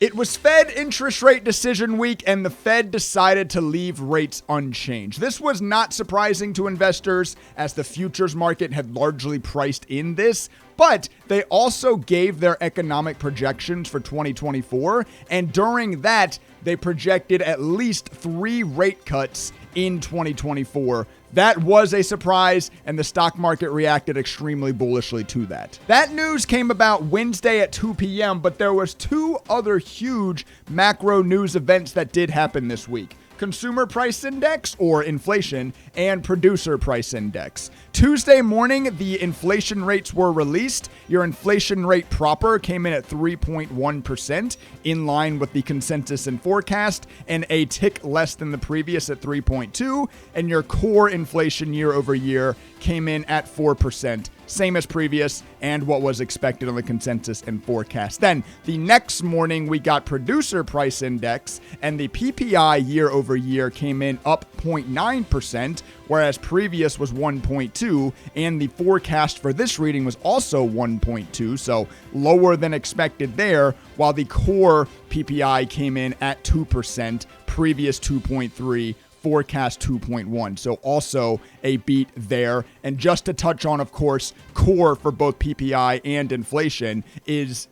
It was Fed interest rate decision week, and the Fed decided to leave rates unchanged. This was not surprising to investors, as the futures market had largely priced in this, but they also gave their economic projections for 2024, and during that, they projected at least 3 rate cuts in 2024. That was a surprise, and the stock market reacted extremely bullishly to that. That news came about Wednesday at 2 p.m., but there was 2 other huge macro news events that did happen this week. Consumer price index, or inflation, and producer price index. Tuesday morning, the inflation rates were released. Your inflation rate proper came in at 3.1%, in line with the consensus and forecast, and a tick less than the previous at 3.2%, and your core inflation year over year came in at 4%, same as previous and what was expected on the consensus and forecast. Then the next morning, we got producer price index, and the PPI year over year came in up 0.9%, whereas previous was 1.2, and the forecast for this reading was also 1.2, so lower than expected there, while the core PPI came in at 2%, previous 2.3%. Forecast 2.1. So also a beat there. And just to touch on, of course, core for both PPI and inflation is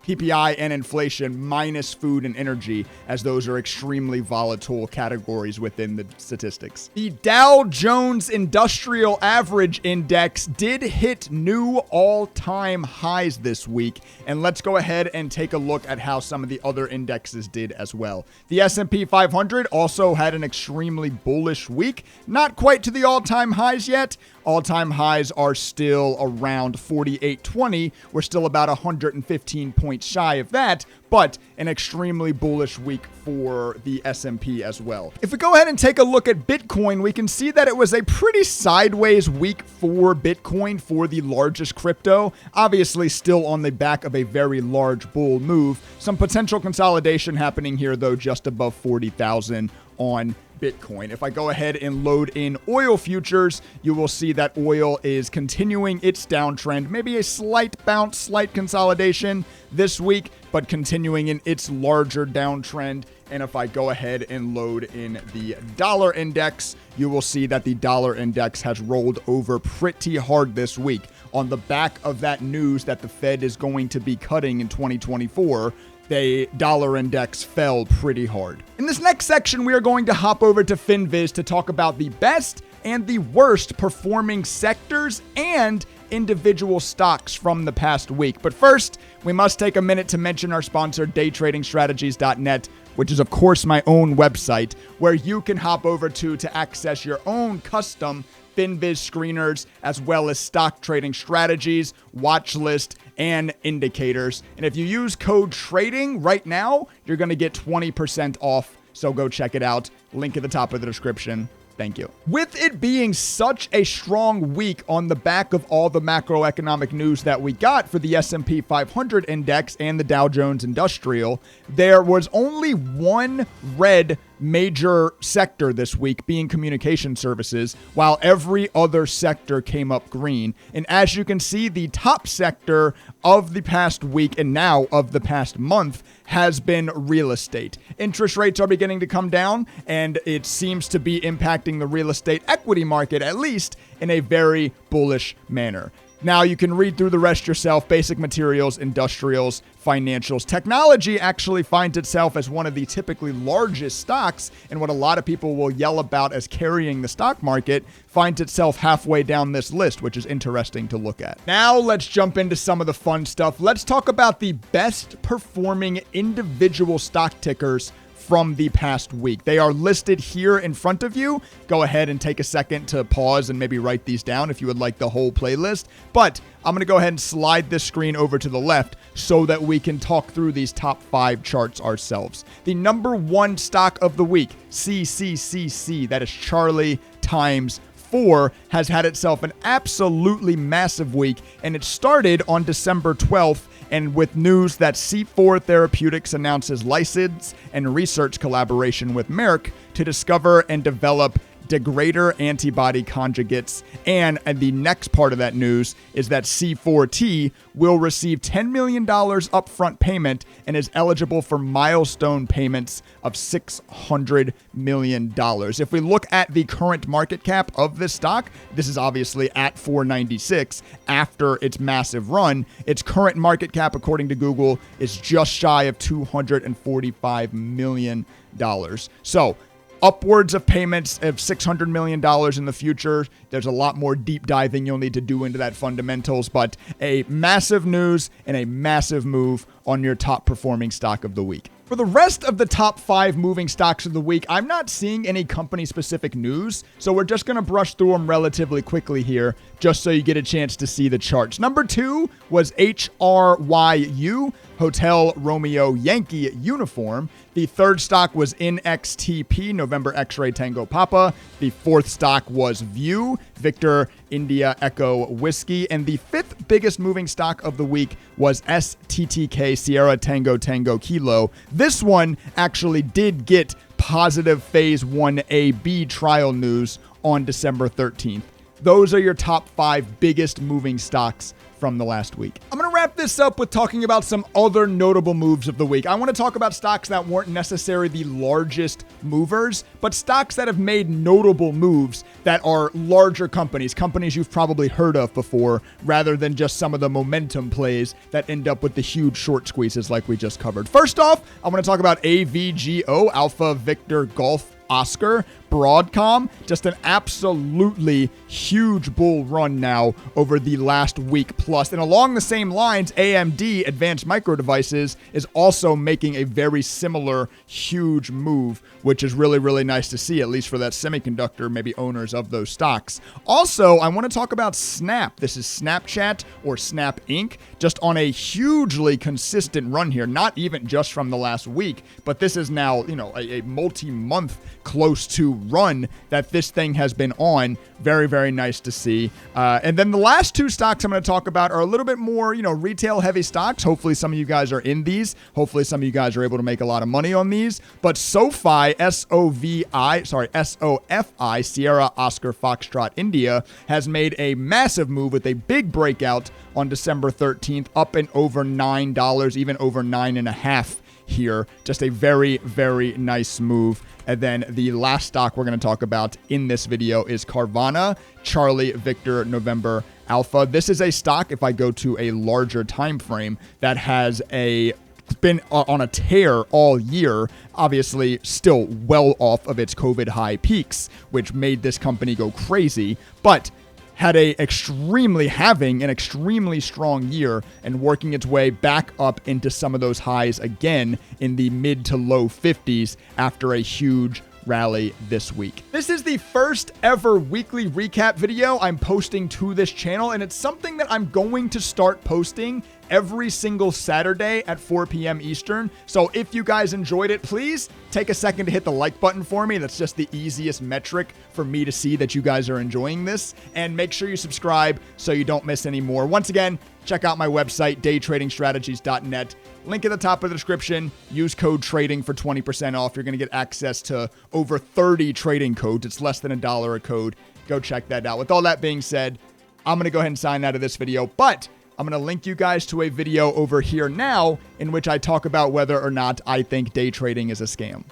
PPI and inflation minus food and energy, as those are extremely volatile categories within the statistics. The Dow Jones Industrial Average Index did hit new all-time highs this week, and let's go ahead and take a look at how some of the other indexes did as well. The S&P 500 also had an extremely bullish week, not quite to the all-time highs yet. All-time highs are still around 4820. We're still about 115 points shy of that, but an extremely bullish week for the S&P as well. If we go ahead and take a look at Bitcoin, we can see that it was a pretty sideways week for Bitcoin, for the largest crypto. Obviously still on the back of a very large bull move. Some potential consolidation happening here, though, just above 40,000 on Bitcoin. If I go ahead and load in oil futures, you will see that oil is continuing its downtrend, maybe a slight bounce, slight consolidation this week, but continuing in its larger downtrend. And if I go ahead and load in the dollar index, you will see that the dollar index has rolled over pretty hard this week on the back of that news that the Fed is going to be cutting in 2024. The dollar index fell pretty hard. In this next section, we are going to hop over to FinViz to talk about the best and the worst performing sectors and individual stocks from the past week. But first, we must take a minute to mention our sponsor, daytradingstrategies.net, which is, of course, my own website, where you can hop over to access your own custom FinViz screeners, as well as stock trading strategies, watch list, and indicators. And if you use code Treyding right now, you're going to get 20% off. So go check it out. Link at the top of the description. Thank you. With it being such a strong week on the back of all the macroeconomic news that we got for the S&P 500 index and the Dow Jones Industrial, there was only one red major sector this week, being communication services, while every other sector came up green. And as you can see, the top sector of the past week and now of the past month has been real estate. Interest rates are beginning to come down, and it seems to be impacting the real estate equity market, at least in a very bullish manner. Now, you can read through the rest yourself. Basic materials, industrials, financials. Technology actually finds itself as one of the typically largest stocks, and what a lot of people will yell about as carrying the stock market finds itself halfway down this list, which is interesting to look at. Now, let's jump into some of the fun stuff. Let's talk about the best performing individual stock tickers from the past week. They are listed here in front of you. Go ahead and take a second to pause and maybe write these down if you would like the whole playlist. But I'm going to go ahead and slide this screen over to the left so that we can talk through these top 5 charts ourselves. The number 1 stock of the week, CCCC, that is Charlie times 4, has had itself an absolutely massive week, and it started on December 12th, and with news that C4 Therapeutics announces license and research collaboration with Merck to discover and develop degrader antibody conjugates. And the next part of that news is that C4T will receive $10 million upfront payment and is eligible for milestone payments of $600 million. If we look at the current market cap of this stock, this is obviously at $496 after its massive run. Its current market cap, according to Google, is just shy of $245 million. So upwards of payments of $600 million in the future. There's a lot more deep diving you'll need to do into that fundamentals, but a massive news and a massive move on your top performing stock of the week. For the rest of the top 5 moving stocks of the week, I'm not seeing any company-specific news, so we're just going to brush through them relatively quickly here, just so you get a chance to see the charts. Number 2 was HRYU, Hotel Romeo Yankee Uniform. The third stock was NXTP, November X-Ray Tango Papa. The fourth stock was View, Victor India Echo Whiskey. And the fifth biggest moving stock of the week was STTK, Sierra Tango Tango Kilo. This one actually did get positive Phase 1AB trial news on December 13th. Those are your top 5 biggest moving stocks from the last week. I'm going to wrap this up with talking about some other notable moves of the week. I want to talk about stocks that weren't necessarily the largest movers, but stocks that have made notable moves that are larger companies you've probably heard of before, rather than just some of the momentum plays that end up with the huge short squeezes like we just covered. First off, I want to talk about AVGO, Alpha Victor Golf Oscar. Broadcom, just an absolutely huge bull run now over the last week plus. And along the same lines, AMD, Advanced Micro Devices, is also making a very similar huge move, which is really, really nice to see, at least for that semiconductor, maybe owners of those stocks. Also, I want to talk about Snap. This is Snapchat or Snap Inc., just on a hugely consistent run here, not even just from the last week, but this is now, a multi-month close to run that this thing has been on. Very, very nice to see. And then the last 2 stocks I'm going to talk about are a little bit more, retail heavy stocks. Hopefully some of you guys are in these. Hopefully some of you guys are able to make a lot of money on these. But SoFi, SOFI, Sierra Oscar Foxtrot India, has made a massive move with a big breakout on December 13th, up and over $9, even over $9.50 here. Just a very, very nice move. And then the last stock we're going to talk about in this video is Carvana, Charlie Victor November Alpha. This is a stock, if I go to a larger time frame, that has been on a tear all year, obviously still well off of its COVID high peaks, which made this company go crazy, but having an extremely strong year and working its way back up into some of those highs again in the mid to low 50s after a huge rally this week. This is the first ever weekly recap video I'm posting to this channel, and it's something that I'm going to start posting every single Saturday at 4 p.m. Eastern. So if you guys enjoyed it, please take a second to hit the like button for me. That's just the easiest metric for me to see that you guys are enjoying this. And make sure you subscribe so you don't miss any more. Once again, check out my website, daytradingstrategies.net. Link at the top of the description. Use code TRADING for 20% off. You're going to get access to over 30 trading codes. It's less than $1 a code. Go check that out. With all that being said, I'm going to go ahead and sign out of this video, but I'm going to link you guys to a video over here now in which I talk about whether or not I think day trading is a scam.